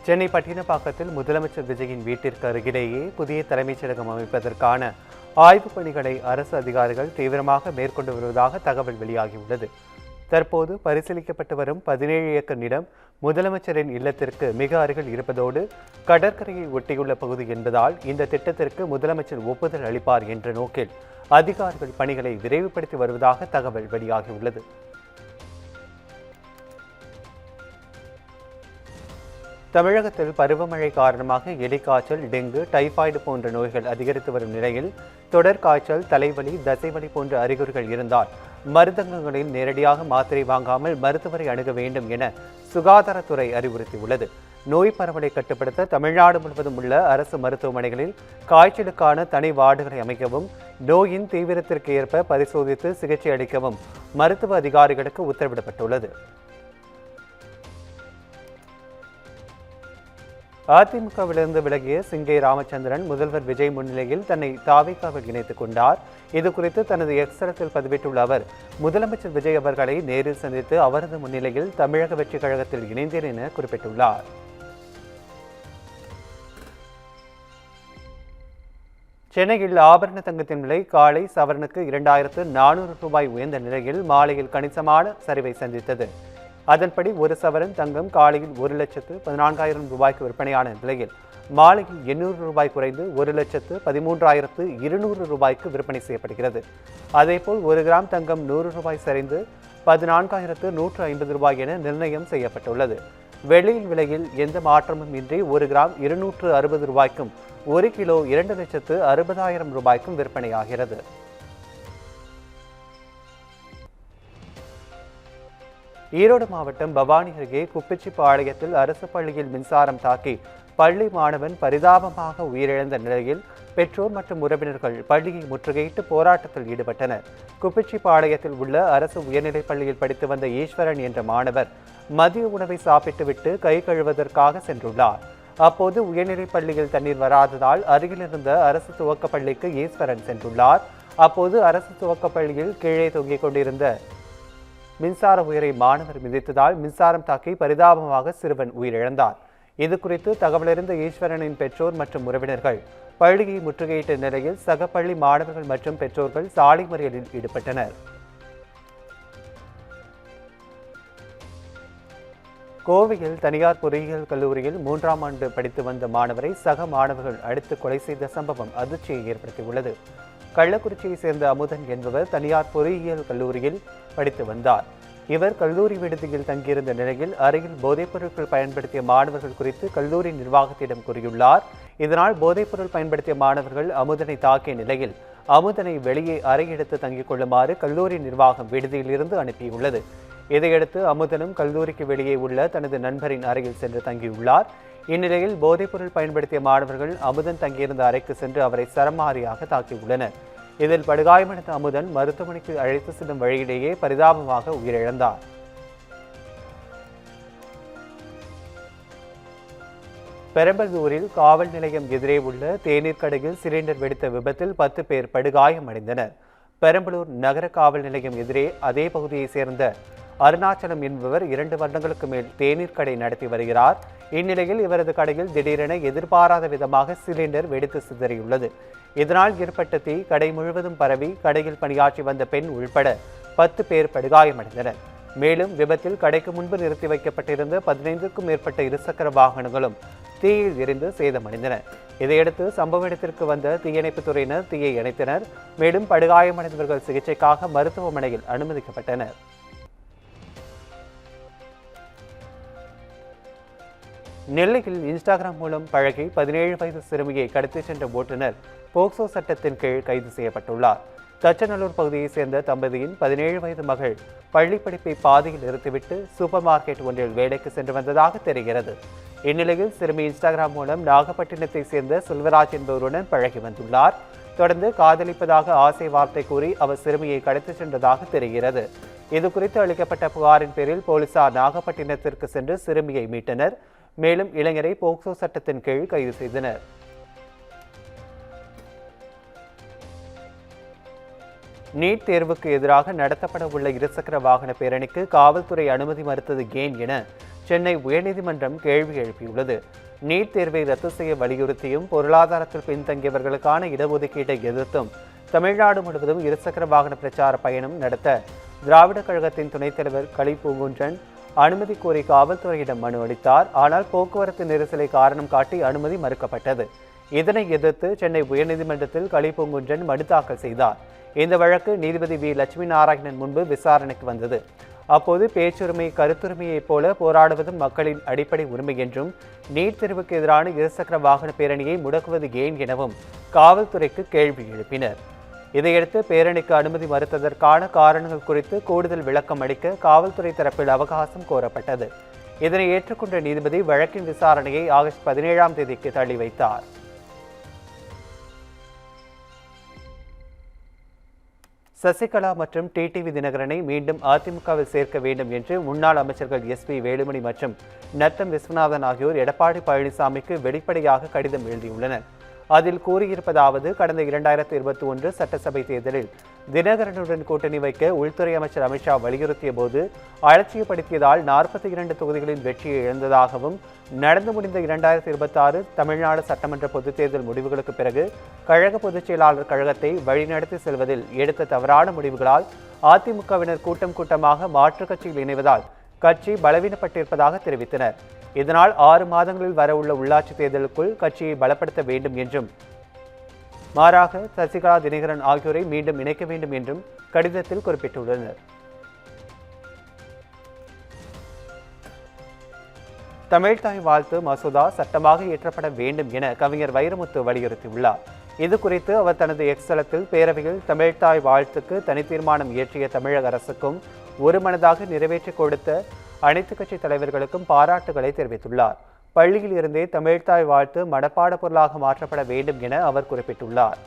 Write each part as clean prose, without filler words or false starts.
சென்னை பட்டினப்பாக்கத்தில் முதலமைச்சர் விஜயின் வீட்டிற்கு அருகிலேயே புதிய தலைமைச் செயலகம் அமைப்பதற்கான ஆய்வுப் பணிகளை அரசு அதிகாரிகள் தீவிரமாக மேற்கொண்டு வருவதாக தகவல் வெளியாகியுள்ளது. தற்போது பரிசீலிக்கப்பட்டு வரும் 17 ஏக்கர் நிலம் முதலமைச்சரின் இல்லத்திற்கு மிக அருகில் இருப்பதோடு கடற்கரையை ஒட்டியுள்ள பகுதி என்பதால் இந்த திட்டத்திற்கு முதலமைச்சர் ஒப்புதல் அளிப்பார் என்ற நோக்கில் அதிகாரிகள் பணிகளை விரைவுபடுத்தி வருவதாக தகவல் வெளியாகியுள்ளது. தமிழகத்தில் பருவமழை காரணமாக எலிக்காய்ச்சல், டெங்கு, டைபாய்டு போன்ற நோய்கள் அதிகரித்து வரும் நிலையில் தொடர் காய்ச்சல், தலைவலி, தசைவலி போன்ற அறிகுறிகள் இருந்தால் மருந்தகங்களில் நேரடியாக மாத்திரை வாங்காமல் மருத்துவரை அணுக வேண்டும் என சுகாதாரத்துறை அறிவுறுத்தியுள்ளது. நோய் பரவலை கட்டுப்படுத்த தமிழ்நாடு முழுவதும் உள்ள அரசு மருத்துவமனைகளில் காய்ச்சலுக்கான தனி வார்டுகளை அமைக்கவும், நோயின் தீவிரத்திற்கு ஏற்ப பரிசோதித்து சிகிச்சை அளிக்கவும் மருத்துவ அதிகாரிகளுக்கு உத்தரவிடப்பட்டுள்ளது. அதிமுகவிலிருந்து விலகிய சிங்கை ராமச்சந்திரன் முதல்வர் விஜய் முன்னிலையில் தன்னை தாவேகாவில் இணைத்துக் கொண்டார். இதுகுறித்து தனது எக்ஸ் தளத்தில் பதிவிட்டுள்ள அவர், முதலமைச்சர் விஜய் அவர்களை நேரில் சந்தித்து அவரது முன்னிலையில் தமிழக வெற்றிக் கழகத்தில் இணைந்தேன் என குறிப்பிட்டுள்ளார். சென்னையில் ஆபரண தங்கத்தின் விலை காலை சவரனுக்கு 2400 ரூபாய் உயர்ந்த நிலையில் மாலையில் கணிசமான சரிவை சந்தித்தது. அதன்படி ஒரு சவரன் தங்கம் காலையில் 1,14,000 ரூபாய்க்கு விற்பனையான நிலையில் மாலையில் 800 ரூபாய் குறைந்து 1,13,200 ரூபாய்க்கு விற்பனை செய்யப்படுகிறது. அதேபோல் 1 கிராம் தங்கம் 100 ரூபாய் சரிந்து 14,150 ரூபாய் என நிர்ணயம் செய்யப்பட்டுள்ளது. வெள்ளியின் விலையில் எந்த மாற்றமும் இன்றி 1 கிராம் 260 ரூபாய்க்கும் 1 கிலோ 2,60,000 ரூபாய்க்கும் விற்பனையாகிறது. ஈரோடு மாவட்டம் பவானி அருகே குப்பிச்சிப்பாளையத்தில் அரசு பள்ளியில் மின்சாரம் தாக்கி பள்ளி மாணவன் பரிதாபமாக உயிரிழந்த நிலையில் பெற்றோர் மற்றும் உறவினர்கள் பள்ளியை முற்றுகையிட்டு போராட்டத்தில் ஈடுபட்டனர். குப்பிச்சிப்பாளையத்தில் உள்ள அரசு உயர்நிலைப் பள்ளியில் படித்து வந்த ஈஸ்வரன் என்ற மாணவர் மதிய உணவை சாப்பிட்டுவிட்டு கை கழுவதற்காக சென்றுள்ளார். அப்போது உயர்நிலைப் பள்ளியில் தண்ணீர் வராததால் அருகில் இருந்த அரசு துவக்க பள்ளிக்கு ஈஸ்வரன் சென்றுள்ளார். அப்போது அரசு துவக்க பள்ளியில் கீழே தொங்கிக் கொண்டிருந்த மின்சார உயரை மாணவர் மிதித்ததால் மின்சாரம் தாக்கி பரிதாபமாக சிறுவன் உயிரிழந்தார். இது குறித்து தகவலறிந்த ஈஸ்வரனின் பெற்றோர் மற்றும் உறவினர்கள் பள்ளியை முற்றுகையிட்ட நிலையில் சக பள்ளி மாணவர்கள் மற்றும் பெற்றோர்கள் சாலை மறியலில் ஈடுபட்டனர். கோவையில் தனியார் பொறியியல் கல்லூரியில் 3ஆம் ஆண்டு படித்து வந்த மாணவரை சக மாணவர்கள் அடித்து கொலை செய்த சம்பவம் அதிர்ச்சியை ஏற்படுத்தியுள்ளது. கள்ளக்குறிச்சியை சேர்ந்த அமுதன் என்பவர் தனியார் பொறியியல் கல்லூரியில் படித்து வந்தார். இவர் கல்லூரி விடுதியில் தங்கியிருந்த நிலையில் அருகில் போதைப் பொருட்கள் பயன்படுத்திய மாணவர்கள் குறித்து கல்லூரி நிர்வாகத்திடம் கூறியுள்ளார். இதனால் போதைப்பொருள் பயன்படுத்திய மாணவர்கள் அமுதனை தாக்கிய நிலையில் அமுதனை வெளியே அறை எடுத்து தங்கிக் கொள்ளுமாறு கல்லூரி நிர்வாகம் விடுதியில் இருந்து அனுப்பியுள்ளது. இதையடுத்து அமுதனும் கல்லூரிக்கு வெளியே உள்ள தனது நண்பரின் அறையில் சென்று தங்கியுள்ளார். இந்நிலையில் போதைப்பொருள் பயன்படுத்திய மாணவர்கள் அமுதன் தங்கியிருந்த அறைக்கு சென்று அவரை சரமாரியாக தாக்கியுள்ளனர். இதில் படுகாயமடைந்த அமுதன் மருத்துவமனைக்கு அழைத்து செல்லும் வழியிலேயே பரிதாபமாக உயிரிழந்தார். பெரம்பலூரில் காவல் நிலையம் எதிரே உள்ள தேநீர் கடையில் சிலிண்டர் வெடித்த விபத்தில் 10 பேர் படுகாயமடைந்தனர். பெரம்பலூர் நகர காவல் நிலையம் எதிரே அதே பகுதியை சேர்ந்த அருணாச்சலம் என்பவர் 2 வருடங்களுக்கு மேல் தேநீர் கடை நடத்தி வருகிறார். இந்நிலையில் இவரது கடையில் திடீரென எதிர்பாராத விதமாக சிலிண்டர் வெடித்து சிதறியுள்ளது. இதனால் ஏற்பட்ட தீ கடை முழுவதும் பரவி கடையில் பணியாற்றி வந்த பெண் உள்பட 10 பேர் படுகாயமடைந்தனர். மேலும் விபத்தில் கடைக்கு முன்பு நிறுத்தி வைக்கப்பட்டிருந்த 15க்கும் மேற்பட்ட இருசக்கர வாகனங்களும் தீயில் எரிந்து சேதமடைந்தன. இதையடுத்து சம்பவ இடத்திற்கு வந்த தீயணைப்புத் துறையினர் தீயை அணைத்தனர். மேலும் படுகாயமடைந்தவர்கள் சிகிச்சைக்காக மருத்துவமனையில் அனுமதிக்கப்பட்டனர். நெல்லையில் இன்ஸ்டாகிராம் மூலம் பழகி 17 வயது சிறுமியை கடத்திச் சென்ற ஓட்டுநர் போக்சோ சட்டத்தின் கீழ் கைது செய்யப்பட்டுள்ளார். தச்சநல்லூர் பகுதியைச் சேர்ந்த தம்பதியின் 17 வயது மகள் பள்ளி படிப்பை பாதியில் நிறுத்திவிட்டு சூப்பர் மார்க்கெட் ஒன்றில் வேலைக்கு சென்று வந்ததாக தெரிகிறது. இந்நிலையில் சிறுமி இன்ஸ்டாகிராம் மூலம் நாகப்பட்டினத்தை சேர்ந்த செல்வராஜ் என்பவருடன் பழகி வந்துள்ளார். தொடர்ந்து காதலிப்பதாக ஆசை வார்த்தை கூறி அவர் சிறுமியை கடத்திச் சென்றதாக தெரிகிறது. இதுகுறித்து அளிக்கப்பட்ட புகாரின் பேரில் போலீசார் நாகப்பட்டினத்திற்கு சென்று சிறுமியை மீட்டனர். மேலும் இளைஞரை போக்சோ சட்டத்தின் கீழ் கைது செய்தனர். நீட் தேர்வுக்கு எதிராக நடத்தப்பட உள்ள இருசக்கர வாகன பேரணிக்கு காவல்துறை அனுமதி மறுத்தது ஏன் என சென்னை உயர்நீதிமன்றம் கேள்வி எழுப்பியுள்ளது. நீட் தேர்வை ரத்து செய்ய வலியுறுத்தியும் பொருளாதாரத்தில் பின்தங்கியவர்களுக்கான இடஒதுக்கீட்டை எதிர்த்தும் தமிழ்நாடு முழுவதும் இருசக்கர வாகன பிரச்சார பயணம் நடத்த திராவிட கழகத்தின் துணைத் தலைவர் களி பூங்குன்றன் அனுமதி கோரி காவல்துறையிடம் மனு அளித்தார். ஆனால் போக்குவரத்து நெரிசலை காரணம் காட்டி அனுமதி மறுக்கப்பட்டது. இதனை எதிர்த்து சென்னை உயர்நீதிமன்றத்தில் களி பூங்குன்றன் மனு தாக்கல் செய்தார். இந்த வழக்கு நீதிபதி வி. லட்சுமி நாராயணன் முன்பு விசாரணைக்கு வந்தது. அப்போது பேச்சுரிமை கருத்துரிமையைப் போல போராடுவதும் மக்களின் அடிப்படை உரிமை என்றும் நீட் தேர்வுக்கு எதிரான இருசக்கர வாகன பேரணியை முடக்குவது ஏன் எனவும் காவல்துறைக்கு கேள்வி எழுப்பினர். இதையடுத்து பேரணிக்கு அனுமதி மறுத்ததற்கான காரணங்கள் குறித்து கூடுதல் விளக்கம் அளிக்க காவல்துறை தரப்பில் அவகாசம் கோரப்பட்டது. இதனை ஏற்றுக்கொண்ட நீதிபதி வழக்கின் விசாரணையை ஆகஸ்ட் 17ஆம் தேதிக்கு தள்ளி வைத்தார். சசிகலா மற்றும் டிடிவி தினகரனை மீண்டும் அதிமுகவில் சேர்க்க வேண்டும் என்று முன்னாள் அமைச்சர்கள் எஸ்.பி. வேலுமணி மற்றும் நத்தம் விஸ்வநாதன் ஆகியோர் எடப்பாடி பழனிசாமிக்கு வெளிப்படையாக கடிதம் எழுதியுள்ளனர். அதில் கூறியிருப்பதாவது, கடந்த 2021 சட்டசபை தேர்தலில் தினகரனுடன் கூட்டணி வைக்க உள்துறை அமைச்சர் அமித்ஷா வலியுறுத்திய போது அலட்சியப்படுத்தியதால் 42 தொகுதிகளின் வெற்றியை இழந்ததாகவும், நடந்து முடிந்த 2026 தமிழ்நாடு சட்டமன்ற பொதுத் தேர்தல் முடிவுகளுக்கு பிறகு கழக பொதுச் செயலாளர் கழகத்தை வழிநடத்தி செல்வதில் எடுத்த தவறான முடிவுகளால் அதிமுகவினர் கூட்டம் கூட்டமாக மாற்றுக் கட்சியில் இணைவதால் கட்சி பலவீனப்பட்டிருப்பதாக தெரிவித்தனர். இதனால் 6 மாதங்களில் வரவுள்ள உள்ளாட்சி தேர்தலுக்குள் கட்சியை பலப்படுத்த வேண்டும் என்றும், மாறாக சசிகலா தினகரன் ஆகியோரை மீண்டும் இணைக்க வேண்டும் என்றும் கடிதத்தில் குறிப்பிட்டுள்ளனர். தமிழ்தாய் வாழ்த்து மசோதா சட்டமாக இயற்றப்பட வேண்டும் என கவிஞர் வைரமுத்து வலியுறுத்தியுள்ளார். இது குறித்து அவர் தனது எக்ஸ் தளத்தில் பேரவையில் தமிழ்தாய் வாழ்த்துக்கு தனி தீர்மானம் இயற்றிய தமிழக அரசுக்கும் ஒருமனதாக நிறைவேற்றி கொடுத்த அனைத்து கட்சி தலைவர்களுக்கும் பாராட்டுகளை தெரிவித்துள்ளார். பள்ளியில் இருந்தே தமிழ்தாய் வாழ்த்து மனப்பாட பொருளாக மாற்றப்பட வேண்டும் என அவர் குறிப்பிட்டுள்ளார்.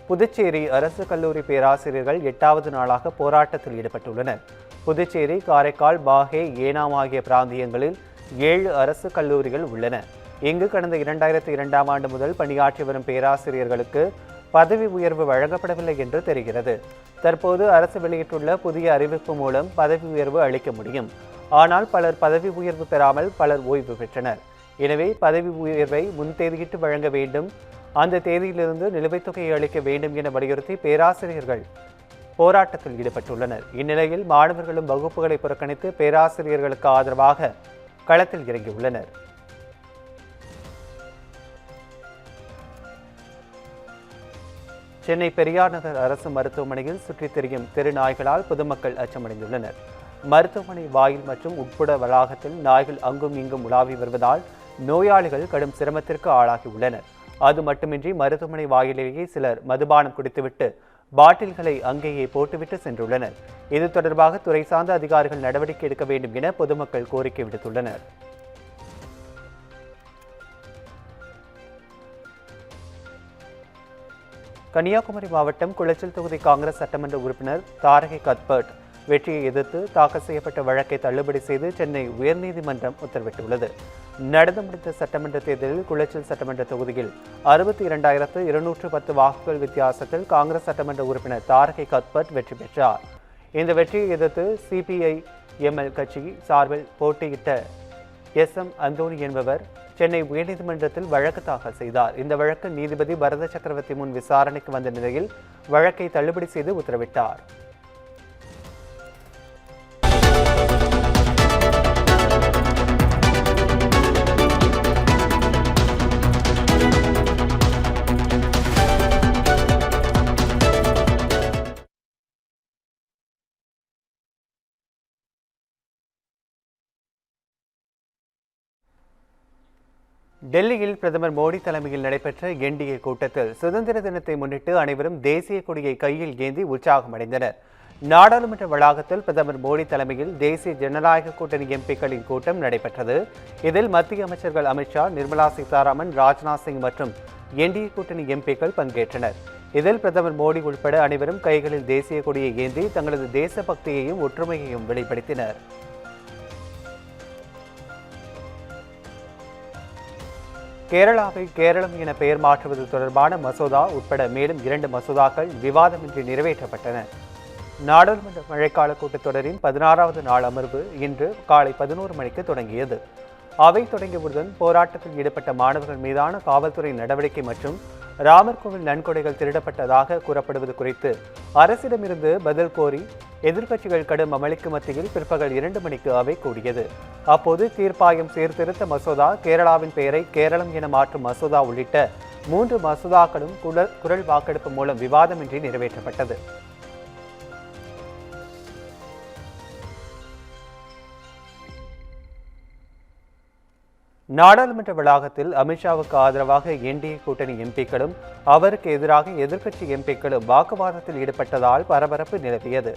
புதுச்சேரி அரசு கல்லூரி பேராசிரியர்கள் 8வது நாளாக போராட்டத்தில் ஈடுபட்டுள்ளனர். புதுச்சேரி, காரைக்கால், மாஹே, ஏனாம் ஆகிய பிராந்தியங்களில் 7 அரசு கல்லூரிகள் உள்ளன. இங்கு கடந்த 2002ஆம் ஆண்டு முதல் பணியாற்றி வரும் பேராசிரியர்களுக்கு பதவி உயர்வு வழங்கப்படவில்லை என்று தெரிகிறது. தற்போது அரசு வெளியிட்டுள்ள புதிய அறிவிப்பு மூலம் பதவி உயர்வு அளிக்க முடியும். ஆனால் பலர் பதவி உயர்வு பெறாமல் பலர் ஓய்வு பெற்றனர். எனவே பதவி உயர்வை முன்தேதியிட்டு வழங்க வேண்டும், அந்த தேதியிலிருந்து நிலுவைத் தொகையை அளிக்க வேண்டும் என வலியுறுத்தி பேராசிரியர்கள் போராட்டத்தில் ஈடுபட்டுள்ளனர். இந்நிலையில் மாணவர்களும் வகுப்புகளை புறக்கணித்து பேராசிரியர்களுக்கு ஆதரவாக களத்தில் இறங்கியுள்ளனர். சென்னை பெரியார் நகர் அரசு மருத்துவமனையில் சுற்றித் திரியும் தெரு நாய்களால் பொதுமக்கள் அச்சமடைந்துள்ளனர். மருத்துவமனை வாயில் மற்றும் உட்புற வளாகத்தில் நாய்கள் அங்கும் இங்கும் உலாவி வருவதால் நோயாளிகள் கடும் சிரமத்திற்கு ஆளாகியுள்ளனர். அது மட்டுமின்றி மருத்துவமனை வாயிலேயே சிலர் மதுபானம் குடித்துவிட்டு பாட்டில்களை அங்கேயே போட்டுவிட்டு சென்றுள்ளனர். இது தொடர்பாக துறை சார்ந்த அதிகாரிகள் நடவடிக்கை எடுக்க வேண்டும் என பொதுமக்கள் கோரிக்கை விடுத்துள்ளனர். கன்னியாகுமரி மாவட்டம் குளச்சல் தொகுதி காங்கிரஸ் சட்டமன்ற உறுப்பினர் தாரகை கத்பர்ட் வெற்றியை எதிர்த்து தாக்கல் செய்யப்பட்ட வழக்கை தள்ளுபடி செய்து சென்னை உயர்நீதிமன்றம் உத்தரவிட்டுள்ளது. நடந்து முடிந்த சட்டமன்ற தேர்தலில் குளச்சல் சட்டமன்ற தொகுதியில் 62,210 வாக்குகள் வித்தியாசத்தில் காங்கிரஸ் சட்டமன்ற உறுப்பினர் தாரகை கத்பர்ட் வெற்றி பெற்றார். இந்த வெற்றியை எதிர்த்து CPI-ML கட்சி சார்பில் போட்டியிட்ட SM அந்தோணி என்பவர் சென்னை உயர்நீதிமன்றத்தில் வழக்கு தாக்கல் செய்தார். இந்த வழக்கு நீதிபதி பரத சக்கரவர்த்தி முன் விசாரணைக்கு வந்த நிலையில் வழக்கை தள்ளுபடி செய்து உத்தரவிட்டார். டெல்லியில் பிரதமர் மோடி தலைமையில் நடைபெற்ற NDA கூட்டத்தில் சுதந்திர தினத்தை முன்னிட்டு அனைவரும் தேசிய கொடியை கையில் ஏந்தி உற்சாகமடைந்தனர். நாடாளுமன்ற வளாகத்தில் பிரதமர் மோடி தலைமையில் தேசிய ஜனநாயக கூட்டணி MPக்களின் கூட்டம் நடைபெற்றது. இதில் மத்திய அமைச்சர்கள் அமித்ஷா, நிர்மலா சீதாராமன், ராஜ்நாத் சிங் மற்றும் NDA கூட்டணி MPக்கள் பங்கேற்றனர். இதில் பிரதமர் மோடி உட்பட அனைவரும் கைகளில் தேசிய கொடியை ஏந்தி தங்களது தேசபக்தியையும் ஒற்றுமையையும் வெளிப்படுத்தினர். கேரளாவை கேரளம் என பெயர் மாற்றுவது தொடர்பான மசோதா உட்பட மேலும் 2 மசோதாக்கள் விவாதமின்றி நிறைவேற்றப்பட்டன. நாடாளுமன்ற மழைக்கால கூட்டத்தொடரின் 16வது நாள் அமர்வு இன்று காலை 11 மணிக்கு தொடங்கியது. அவை தொடங்கியவுடன் போராட்டத்தில் ஈடுபட்ட மாணவர்கள் மீதான காவல்துறை நடவடிக்கை மற்றும் ராமர் கோவில் நன்கொடைகள் திருடப்பட்டதாக கூறப்படுவது குறித்து அரசிடமிருந்து பதில் கோரி எதிர்க்கட்சிகள் கடும் அமளிக்கு மத்தியில் பிற்பகல் 2 மணிக்கு அவை கூடியது. அப்போது தீர்ப்பாயம் சீர்திருத்த மசோதா, கேரளாவின் பெயரை கேரளம் என மாற்றும் மசோதா உள்ளிட்ட 3 மசோதாக்களும் குரல் வாக்கெடுப்பு மூலம் விவாதமின்றி நிறைவேற்றப்பட்டது. நாடாளுமன்ற வளாகத்தில் அமித்ஷாவுக்கு ஆதரவாக என்டிஏ கூட்டணி எம்பிக்களும் அவருக்கு எதிராக எதிர்க்கட்சி எம்பிக்களும் வாக்குவாதத்தில் ஈடுபட்டதால் பரபரப்பு நிலவியது.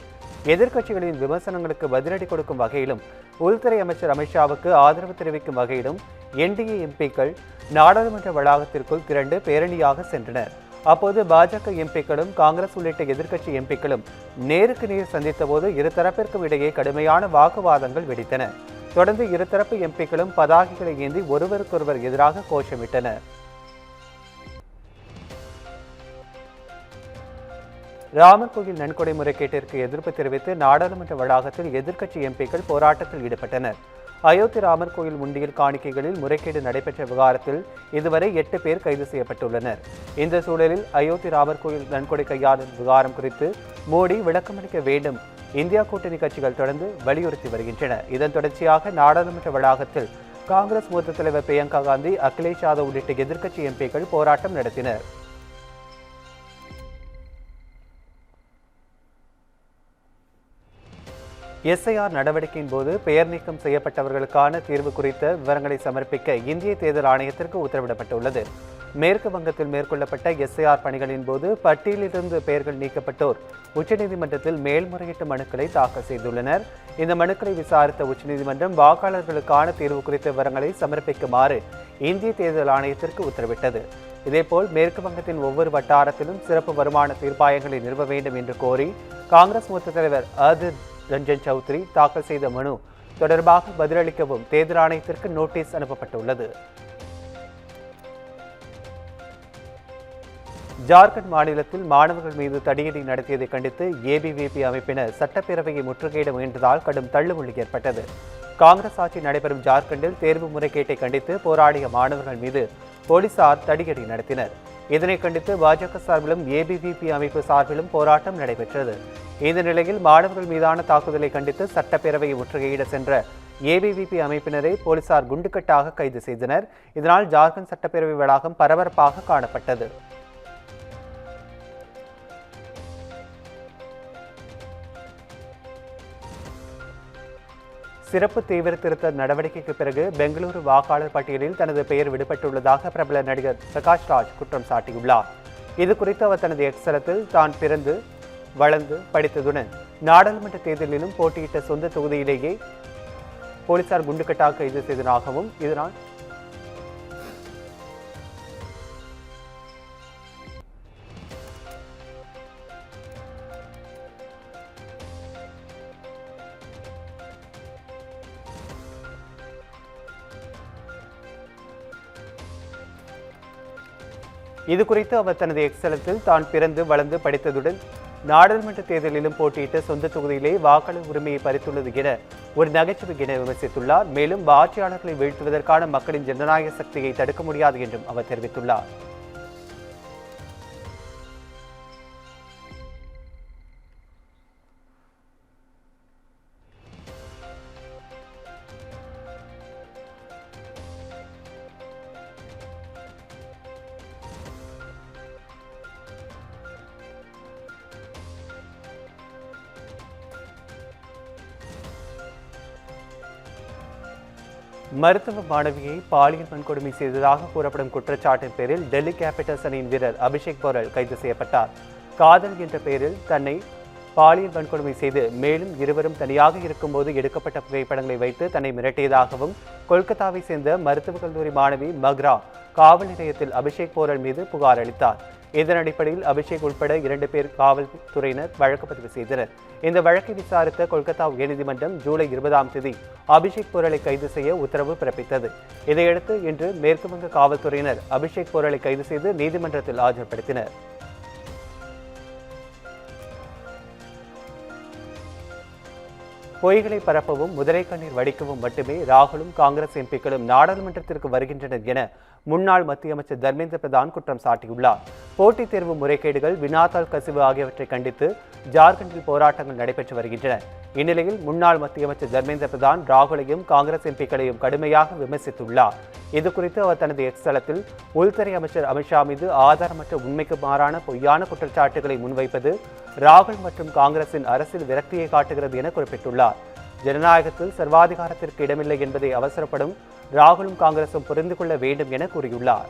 எதிர்க்கட்சிகளின் விமர்சனங்களுக்கு பதிலடி கொடுக்கும் வகையிலும் உள்துறை அமைச்சர் அமித்ஷாவுக்கு ஆதரவு தெரிவிக்கும் வகையிலும் என்டிஏ எம்பிக்கள் நாடாளுமன்ற வளாகத்திற்குள் திரண்டு பேரணியாக சென்றனர். அப்போது பாஜக எம்பிக்களும் காங்கிரஸ் உள்ளிட்ட எதிர்க்கட்சி எம்பிக்களும் நேருக்கு நேர் சந்தித்தபோது இருதரப்பிற்கும் இடையே கடுமையான வாக்குவாதங்கள் வெடித்தன. தொடர்ந்து இருதரப்பு எம்பிக்களும் பதாகைகளை ஏந்தி ஒருவருக்கொருவர் எதிராக கோஷமிட்டனர். ராமர் கோவில் நன்கொடை முறைகேட்டிற்கு எதிர்ப்பு தெரிவித்து நாடாளுமன்ற வளாகத்தில் எதிர்க்கட்சி எம்பிக்கள் போராட்டத்தில் ஈடுபட்டனர். அயோத்தி ராமர் கோயில் உண்டியல் காணிக்கைகளில் முறைகேடு நடைபெற்ற விவகாரத்தில் இதுவரை 8 பேர் கைது செய்யப்பட்டுள்ளனர். இந்த சூழலில் அயோத்தி ராமர் கோயில் நன்கொடை கையாளும் விவகாரம் குறித்து மோடி விளக்கமளிக்க வேண்டும் இந்தியா கூட்டணி கட்சிகள் தொடர்ந்து வலியுறுத்தி வருகின்றன. இதன் தொடர்ச்சியாக நாடாளுமன்ற வளாகத்தில் காங்கிரஸ் மூத்த தலைவர் பிரியங்கா காந்தி, அகிலேஷ் யாதவ் உள்ளிட்ட எதிர்க்கட்சி எம்பிக்கள் போராட்டம் நடத்தினர். எஸ்ஐஆர் நடவடிக்கையின் போது பெயர் நீக்கம் செய்யப்பட்டவர்களுக்கான தீர்வு குறித்த விவரங்களை சமர்ப்பிக்க இந்திய தேர்தல் ஆணையத்திற்கு உத்தரவிடப்பட்டுள்ளது. மேற்கு வங்கத்தில் மேற்கொள்ளப்பட்ட எஸ்ஐஆர் பணிகளின் போது பட்டியலிலிருந்து பெயர்கள் நீக்கப்பட்டோர் உச்சநீதிமன்றத்தில் மேல்முறையீட்டு மனுக்களை தாக்கல் செய்துள்ளனர். இந்த மனுக்களை விசாரித்த உச்சநீதிமன்றம் வாக்காளர்களுக்கான தீர்வு குறித்த விவரங்களை சமர்ப்பிக்குமாறு இந்திய தேர்தல் ஆணையத்திற்கு உத்தரவிட்டது. இதேபோல் மேற்கு வங்கத்தின் ஒவ்வொரு வட்டாரத்திலும் சிறப்பு வருமான தீர்ப்பாயங்களை நிறுவ வேண்டும் என்று கோரி காங்கிரஸ் மூத்த தலைவர் அதிர் ரஞ்சன் சௌத்ரி தாக்கல் செய்த மனு தொடர்பாக பதிலளிக்கவும் தேர்தல் ஆணையத்திற்கு நோட்டீஸ் அனுப்பப்பட்டுள்ளது. ஜார்க்கண்ட் மாநிலத்தில் மாணவர்கள் மீது தடியடி நடத்தியதை கண்டித்து ஏபிவிபி அமைப்பினர் சட்டப்பேரவையை முற்றுகையிட முயன்றதால் கடும் தள்ளுமுள்ளி ஏற்பட்டது. காங்கிரஸ் ஆட்சி நடைபெறும் ஜார்க்கண்டில் தேர்வு முறைகேட்டை கண்டித்து போராடிய மாணவர்கள் மீது போலீசார் தடியடி நடத்தினர். இதனை கண்டித்து பாஜக சார்பிலும் ஏபிவிபி அமைப்பு சார்பிலும் போராட்டம் நடைபெற்றது. இந்த நிலையில் மாணவர்கள் மீதான தாக்குதலை கண்டித்து சட்டப்பேரவையை முற்றுகையிட சென்ற ஏபிவிபி அமைப்பினரை போலீசார் குண்டுக்கட்டாக கைது செய்தனர். இதனால் ஜார்க்கண்ட் சட்டப்பேரவை வளாகம் பரபரப்பாக காணப்பட்டது. சிறப்பு தீவிர திருத்த நடவடிக்கைக்கு பிறகு பெங்களூரு வாக்காளர் பட்டியலில் தனது பெயர் விடுபட்டுள்ளதாக பிரபல நடிகர் பிரகாஷ் ராஜ் குற்றம் சாட்டியுள்ளார். இது குறித்து அவர் தனது எக்ஸலத்தில் தான் பிறந்து வளர்ந்து படித்ததுடன் நாடாளுமன்ற தேர்தலிலும் போட்டியிட்ட சொந்த தொகுதியிலேயே போலீசார் குண்டுக்கட்டாக கைது செய்ததாகவும் இதனால் இது குறித்து அவர் தனது எக்ஸலத்தில் தான் பிறந்து வளர்ந்து படித்ததுடன் நாடாளுமன்ற தேர்தலிலும் போட்டியிட்ட சொந்த தொகுதியிலே வாக்காளர் உரிமையை பறித்துள்ளது என ஒரு நகைச்சுவை என விமர்சித்துள்ளார். மேலும் ஆட்சியாளர்களை வீழ்த்துவதற்கான மக்களின் ஜனநாயக சக்தியை தடுக்க முடியாது என்றும் அவர் தெரிவித்துள்ளார். மருத்துவ மாணவியை பாலியல் வன்கொடுமை செய்ததாக கூறப்படும் குற்றச்சாட்டின் பேரில் டெல்லி கேபிட்டல்ஸ் அணியின் வீரர் அபிஷேக் போரல் கைது செய்யப்பட்டார். காதல் என்ற பெயரில் தன்னை பாலியல் வன்கொடுமை செய்து மேலும் இருவரும் தனியாக இருக்கும்போது எடுக்கப்பட்ட புகைப்படங்களை வைத்து தன்னை மிரட்டியதாகவும் கொல்கத்தாவை சேர்ந்த மருத்துவக் கல்லூரி மாணவி மக்ரா காவல் நிலையத்தில் அபிஷேக் போரல் மீது புகார் அளித்தார். இதன் அடிப்படையில் அபிஷேக் உட்பட 2 பேர் காவல்துறையினர் வழக்கு பதிவு செய்தனர். இந்த வழக்கை விசாரித்த கொல்கத்தா உயர்நீதிமன்றம் ஜூலை 20ஆம் தேதி அபிஷேக் பொருளை கைது செய்ய உத்தரவு பிறப்பித்தது. இதையடுத்து இன்று மேற்குவங்க காவல்துறையினர் அபிஷேக் பொருளை கைது செய்து நீதிமன்றத்தில் ஆஜர்படுத்தினர். பொய்களை பரப்பவும் முதலை கண்ணீர் வடிக்கவும் மட்டுமே ராகுலும் காங்கிரஸ் எம்பிக்களும் நாடாளுமன்றத்திற்கு வருகின்றனர் என முன்னாள் மத்திய அமைச்சர் தர்மேந்திர பிரதான் குற்றம் சாட்டியுள்ளார். போட்டித் தேர்வு முறைகேடுகள், வினாத்தாள் கசிவு ஆகியவற்றை கண்டித்து ஜார்க்கண்டில் போராட்டங்கள் நடைபெற்று வருகின்றன. இந்நிலையில் முன்னாள் மத்திய அமைச்சர் தர்மேந்திர பிரதான் ராகுலையும் காங்கிரஸ் எம்பிக்களையும் கடுமையாக விமர்சித்துள்ளார். இதுகுறித்து அவர் தனது எக்ஸ் தளத்தில் உள்துறை அமைச்சர் அமித்ஷா மீது ஆதாரமற்ற உண்மைக்கு மாறான பொய்யான குற்றச்சாட்டுகளை முன்வைப்பது ராகுல் மற்றும் காங்கிரசின் அரசியல் விரக்தியை காட்டுகிறது என குறிப்பிட்டுள்ளார். ஜனநாயகத்தில் சர்வாதிகாரத்திற்கு இடமில்லை என்பதை அவசரப்படும் ராகுலும் காங்கிரசும் புரிந்து கொள்ள வேண்டும் என கூறியுள்ளார்.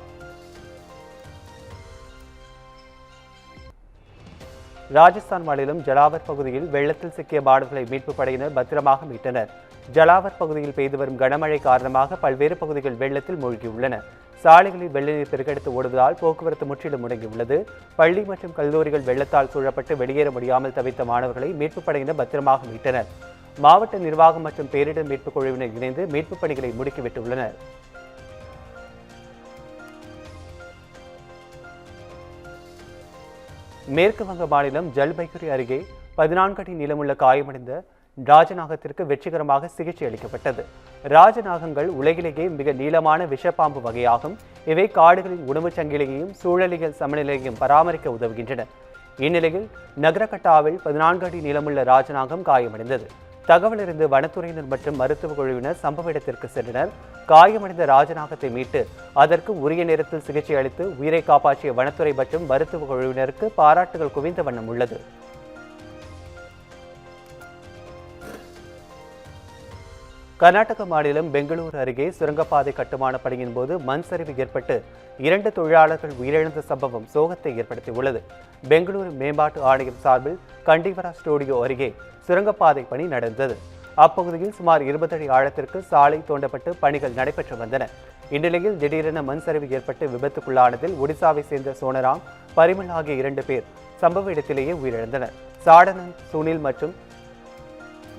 ராஜஸ்தான் மாநிலம் ஜலாவர் பகுதியில் வெள்ளத்தில் சிக்கிய மாணவர்களை மீட்புப் படையினர் பத்திரமாக மீட்டனர். ஜலாவர் பகுதியில் பெய்து வரும் கனமழை காரணமாக பல்வேறு பகுதிகள் வெள்ளத்தில் மூழ்கியுள்ளன. சாலைகளில் வெள்ள நீர் பெருக்கெடுத்து ஓடுவதால் போக்குவரத்து முற்றிலும் முடங்கியுள்ளது. பள்ளி மற்றும் கல்லூரிகள் வெள்ளத்தால் சூழப்பட்டு வெளியேற முடியாமல் தவித்த மாணவர்களை மீட்புப் படையினர் பத்திரமாக மீட்டனர். மாவட்ட நிர்வாகம் மற்றும் பேரிடர் மீட்புக் குழுவினர் இணைந்து மீட்புப் பணிகளை முடுக்கிவிட்டுள்ளனர். மேற்கு வங்க மாநிலம் ஜல்பைகுரி அருகே 14 அடி நீளமுள்ள காயமடைந்த ராஜநாகத்திற்கு வெற்றிகரமாக சிகிச்சை அளிக்கப்பட்டது. ராஜநாகங்கள் உலகிலேயே மிக நீளமான விஷப்பாம்பு வகையாகும். இவை காடுகளின் உணவுச் சங்கிலியையும் சூழலியல் சமநிலையையும் பராமரிக்க உதவுகின்றன. இந்நிலையில் நகரகட்டாவில் 14 அடி நீளமுள்ள ராஜநாகம் காயமடைந்தது. தகவலறிந்து வனத்துறையினர் மற்றும் மருத்துவ குழுவினர் சம்பவ இடத்திற்கு சென்றனர். காயமடைந்த ராஜநாகத்தை மீட்டு அதற்கு உரிய நேரத்தில் சிகிச்சை அளித்து உயிரை காப்பாற்றிய வனத்துறை மற்றும் மருத்துவ குழுவினருக்கு பாராட்டுகள் குவிந்த வண்ணம் உள்ளது. கர்நாடக மாநிலம் பெங்களூரு அருகே சுரங்கப்பாதை கட்டுமான பணியின் போது மண் சரிவு ஏற்பட்டு 2 தொழிலாளர்கள் உயிரிழந்த சம்பவம் சோகத்தை ஏற்படுத்தியுள்ளது. பெங்களூரு மேம்பாட்டு ஆணையம் சார்பில் கண்டிவரா ஸ்டுடியோ அருகே சுரங்கப்பாதை பணி நடந்தது. அப்பகுதியில் சுமார் 20 அடி ஆழத்திற்கு சாலை தோண்டப்பட்டு பணிகள் நடைபெற்று வந்தன. இந்நிலையில் திடீரென மண் சரிவு ஏற்பட்டு விபத்துக்குள்ளானதில் ஒடிசாவை சேர்ந்த சோனராம், பரிமல் ஆகிய 2 பேர் சம்பவ இடத்திலேயே உயிரிழந்தனர். சாடனன், சுனில் மற்றும்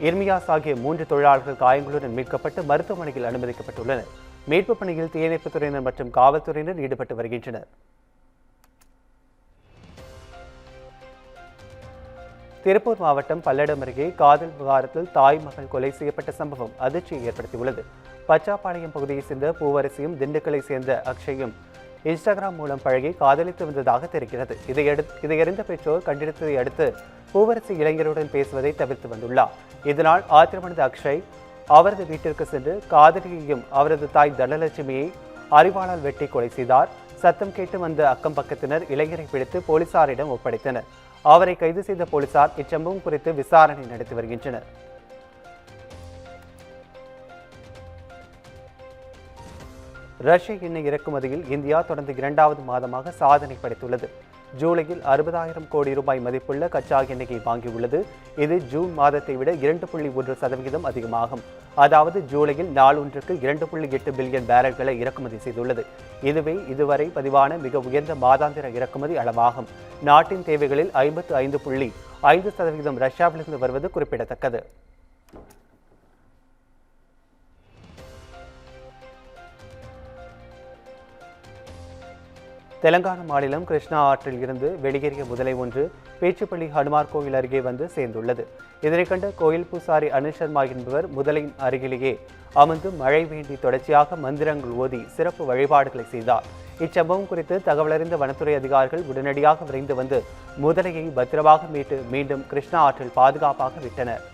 இர்மியாஸ் ஆகிய 3 தொழிலாளர்கள் காயங்களுடன் மீட்கப்பட்டு மருத்துவமனையில் அனுமதிக்கப்பட்டுள்ளனர். மீட்புப் பணியில் தீயணைப்புத் துறையினர் மற்றும் காவல்துறையினர் ஈடுபட்டு வருகின்றனர். திருப்பூர் மாவட்டம் பல்லடம் அருகே காதல் விவகாரத்தில் தாய் மகள் கொலை செய்யப்பட்ட சம்பவம் அதிர்ச்சியை ஏற்படுத்தியுள்ளது. பச்சாப்பாளையம் பகுதியைச் சேர்ந்த பூவரசியும் திண்டுக்கலை சேர்ந்த அக்ஷயும் இன்ஸ்டாகிராம் மூலம் பழகி காதலித்து வந்ததாக தெரிகிறது. இதையறிந்த பெற்றோர் கண்டித்ததை அடுத்து பூவரசி இளைஞருடன் பேசுவதை தவிர்த்து வந்துள்ளார். இதனால் ஆத்திரமடைந்த அக்ஷய் அவரது வீட்டிற்கு சென்று காதலியையும் அவரது தாய் தனலட்சுமியை அரிவாளால் வெட்டி கொலை செய்தார். சத்தம் கேட்டு வந்த அக்கம் பக்கத்தினர் இளைஞரை பிடித்து போலீசாரிடம் ஒப்படைத்தனர். அவரை கைது செய்த போலீசார் இச்சம்பவம் குறித்து விசாரணை நடத்தி வருகின்றனர். ரஷ்ய எண்ணெய் இறக்குமதியில் இந்தியா தொடர்ந்து 2வது மாதமாக சாதனை படைத்துள்ளது. ஜூலையில் 60,000 கோடி ரூபாய் மதிப்புள்ள கச்சா எண்ணெயை வாங்கியுள்ளது. இது ஜூன் மாதத்தை விட 2.1% அதிகமாகும். அதாவது ஜூலையில் நாள் ஒன்றுக்கு 2.8 பில்லியன் பேரல்களை இறக்குமதி செய்துள்ளது. இதுவே இதுவரை பதிவான மிக உயர்ந்த மாதாந்திர இறக்குமதி அளவாகும். நாட்டின் தேவைகளில் 55.5% ரஷ்யாவிலிருந்து வருவது குறிப்பிடத்தக்கது. தெலங்கானா மாநிலம் கிருஷ்ணா ஆற்றில் இருந்து வெளியேறிய முதலை ஒன்று பேச்சுப்பள்ளி ஹனுமார் கோயில் அருகே வந்து சேர்ந்துள்ளது. இதனை கண்ட கோயில் பூசாரி அனில் சர்மா என்பவர் முதலையின் அருகிலேயே அமர்ந்து மழை வேண்டி தொடர்ச்சியாக மந்திரங்கள் ஓதி சிறப்பு வழிபாடுகளை செய்தார். இச்சம்பவம் குறித்து தகவலறிந்த வனத்துறை அதிகாரிகள் உடனடியாக விரைந்து வந்து முதலையை பத்திரமாக மீட்டு மீண்டும் கிருஷ்ணா ஆற்றில் பாதுகாப்பாக விட்டனர்.